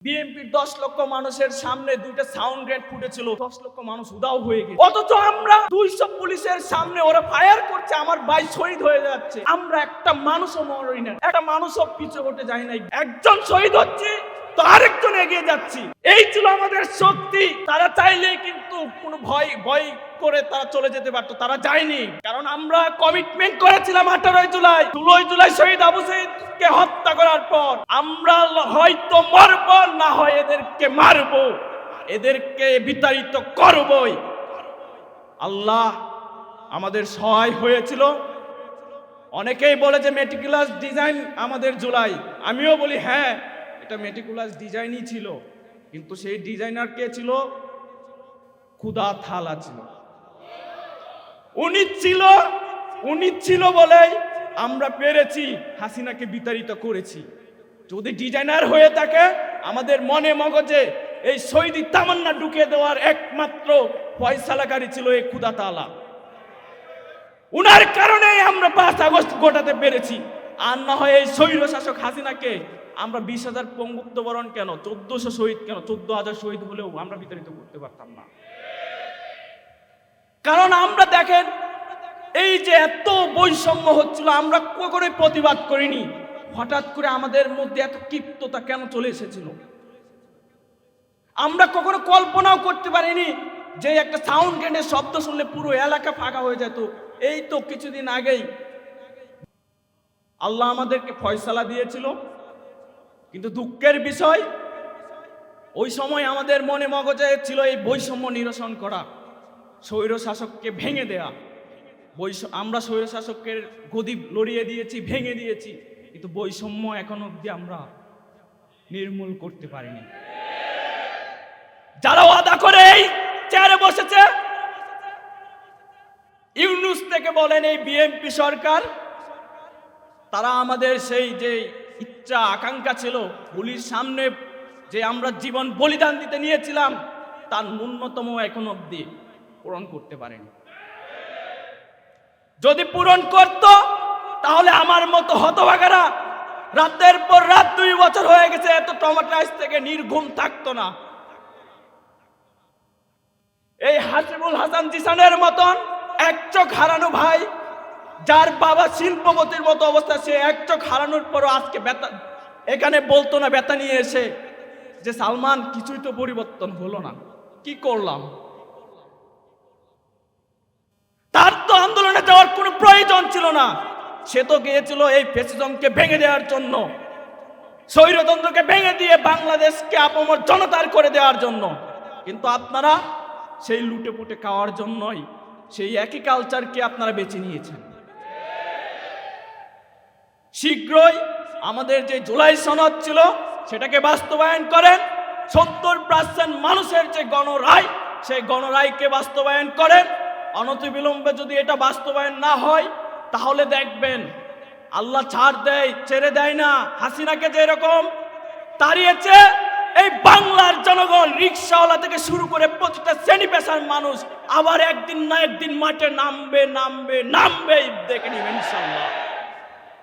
বিএনপির 10 লক্ষ মানুষের সামনে দুইটা সাউন্ড গ্রেনেড ফুটেছিল, 10 লক্ষ মানুষ উধাও হয়ে গেছে। অথচ আমরা 200 পুলিশের সামনে ওরা ফায়ার করছে, আমার ভাই শহীদ হয়ে যাচ্ছে। আমরা একটা মানুষও মরি না, একটা মানুষও পিছু হটে যায় নাই। একজন শহীদ হচ্ছে তো আরেকজন এগিয়ে যাচ্ছি, এই ছিল আমাদের শক্তি। তারা চাইলে কিন্তু কোনো ভয় করে তারা চলে যেতে পারতো, তারা যায়নি। কারণ আমরা কমিটমেন্ট করেছিলাম 18 জুলাই 16 জুলাই শহীদ আবু সাঈদকে হত্যা করার পর আমরা হয়তো মরব, না হয় এদেরকে মারব, এদেরকে বিতাড়িত করবই। আল্লাহ আমাদের সহায় হয়েছিল। অনেকেই বলে যে মেটিকুলাস ডিজাইন আমাদের জুলাই, আমিও বলি হ্যাঁ, এটা মেটিকুলাস ডিজাইনই ছিল, কিন্তু সেই ডিজাইনার কে ছিল? খুদা তাআলা ছিল। উনি ছিল বলেই আমরা পেরেছি, হাসিনাকে বিতাড়িত করেছি। যদি ডিজাইনার হয়ে থাকে, আমাদের মনে মগজে এই শহীদি তামান্না ঢুকিয়ে দেওয়ার একমাত্র ফয়সালাকারী ছিল এই খুদা তাআলা। উনার কারণেই আমরা 5 আগস্ট ঘটাতে পেরেছি। আর না হয় এই স্বৈর শাসক হাসিনাকে আমরা 20,000 পঙ্গুত্ব বরণ কেন, 1400 শহীদ কেন, 14,000 শহীদ হলেও আমরা বিতাড়িত করতে পারতাম না। কারণ আমরা দেখেন, এই যে এত বৈষম্য হচ্ছিল, আমরা কখনোই প্রতিবাদ করিনি। হঠাৎ করে আমাদের মধ্যে এত ক্ষিপ্ততা কেন চলে এসেছিল? আমরা কখনো কল্পনাও করতে পারিনি যে একটা সাউন্ড গ্রেনেডের শব্দ শুনলে পুরো এলাকা ফাঁকা হয়ে যেত। এই তো কিছুদিন আগেই আল্লাহ আমাদেরকে ফয়সালা দিয়েছিল, কিন্তু দুঃখের বিষয় ওই সময় আমাদের মনে মগজে ছিল এই বৈষম্য নিরসন করা, স্বৈর শাসককে ভেঙে দেয়া। আমরা স্বৈর শাসকের গদি লড়িয়ে দিয়েছি, ভেঙে দিয়েছি, কিন্তু বৈষম্য এখন অবধি আমরা নির্মূল করতে পারিনি। যারা ওয়াদা করে এই চেয়ারে বসেছে, ইউনূস থেকে বলেন এই বিএনপি সরকার, তারা আমাদের সেই যে ইচ্ছা আকাঙ্ক্ষা ছিল গুলির সামনে যে আমরা জীবন বলিদান দিতে নিয়েছিলাম, তার ন্যূনতম এখন অবধি পূরণ করতে পারেনি। যদি পূরণ করত, তাহলে আমার মতো হতভাগারা রাতের পর রাত 2 বছর হয়ে গেছে এত ট্রমাটাইজ থেকে নির্ঘুম থাকতো না। এই হাসিবুল হাসান জিসানের মতন এক চোখ হারানো ভাই, যার বাবা শিল্পপতির মতো অবস্থা, সে এক চোখ হারানোর পরও আজকে এখানে বলতো না ব্যথা নিয়ে এসে যে সালমান কিছুই তো পরিবর্তন হলো না, কি করলাম? তার তো আন্দোলনে যাওয়ার কোনো প্রয়োজন ছিল না। সে তো গিয়েছিল এই ফ্যাসিজমকে ভেঙে দেওয়ার জন্য, স্বৈরতন্ত্রকে ভেঙে দিয়ে বাংলাদেশকে আপামর জনতার করে দেওয়ার জন্য। কিন্তু আপনারা সেই লুটে পুটে খাওয়ার জন্যই সেই একই কালচারকে আপনারা বেছে নিয়েছেন। শীঘ্রই আমাদের যে জুলাই সনদ ছিল সেটাকে বাস্তবায়ন করেন। 70% মানুষের যে গণরায়, সেই গণরায়কে বাস্তবায়ন করেন। অনতিবিলম্বে যদি এটা বাস্তবায়ন না হয়, তাহলে দেখবেন আল্লাহ ছাড় দেয়, ছেড়ে দেয় না। হাসিনাকে যেরকম তাড়িয়েছে, এই বাংলার জনগণ, রিকশাওয়ালা থেকে শুরু করে প্রতিটা শ্রেণী পেশার মানুষ আবার একদিন না একদিন মাঠে নামবে, দেখে নিবেন ইনশাআল্লাহ।